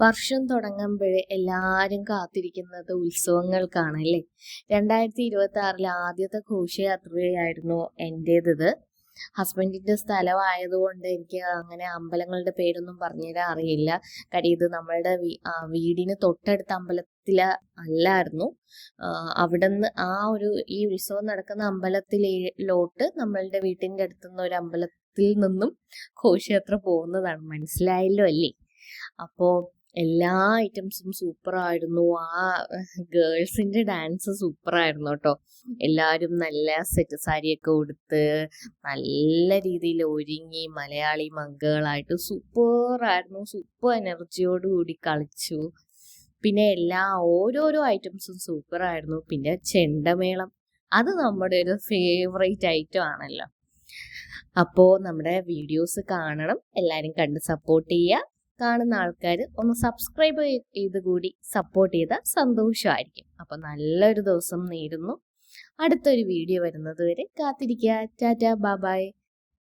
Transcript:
വർഷം തുടങ്ങുമ്പോഴേ എല്ലാവരും കാത്തിരിക്കുന്നത് ഉത്സവങ്ങൾക്കാണല്ലേ. 2026 ആദ്യത്തെ ഘോഷയാത്രയായിരുന്നു എൻ്റേത്. ഹസ്ബൻഡിൻ്റെ സ്ഥലമായതുകൊണ്ട് എനിക്ക് അങ്ങനെ അമ്പലങ്ങളുടെ പേരൊന്നും പറഞ്ഞുതരാൻ അറിയില്ല. കാര്യം ഇത് നമ്മളുടെ വീടിന് തൊട്ടടുത്ത അമ്പലത്തിൽ അല്ലായിരുന്നു. അവിടുന്ന് ഈ ഉത്സവം നടക്കുന്ന അമ്പലത്തിലോട്ട് നമ്മളുടെ വീട്ടിൻ്റെ അടുത്തുനിന്ന് ഒരു അമ്പലത്തിൽ നിന്നും ഘോഷയാത്ര പോകുന്നതാണ്. മനസ്സിലായല്ലോ അല്ലേ? അപ്പോൾ എല്ലാ ഐറ്റംസും സൂപ്പറായിരുന്നു. ഗേൾസിൻ്റെ ഡാൻസ് സൂപ്പറായിരുന്നു കേട്ടോ. എല്ലാവരും നല്ല സെറ്റ് സാരിയൊക്കെ ഉടുത്ത് നല്ല രീതിയിൽ ഒരുങ്ങി മലയാളി മങ്കുകളായിട്ട് സൂപ്പറായിരുന്നു. സൂപ്പർ എനർജിയോടുകൂടി കളിച്ചു. പിന്നെ ഓരോരോ ഐറ്റംസും സൂപ്പറായിരുന്നു. പിന്നെ ചെണ്ടമേളം, അത് നമ്മുടെ ഒരു ഫേവറേറ്റ് ഐറ്റം ആണല്ലോ. അപ്പോൾ നമ്മുടെ വീഡിയോസ് കാണണം, എല്ലാവരും കണ്ട് സപ്പോർട്ട് ചെയ്യുക. കാണുന്ന ആൾക്കാർ ഒന്ന് സബ്സ്ക്രൈബ് ചെയ്ത് കൂടി സപ്പോർട്ട് ചെയ്താൽ സന്തോഷമായിരിക്കും. അപ്പോൾ നല്ലൊരു ദിവസം നേരുന്നു. അടുത്തൊരു വീഡിയോ വരുന്നത് വരെ കാത്തിരിക്കുക. Tata, bye bye.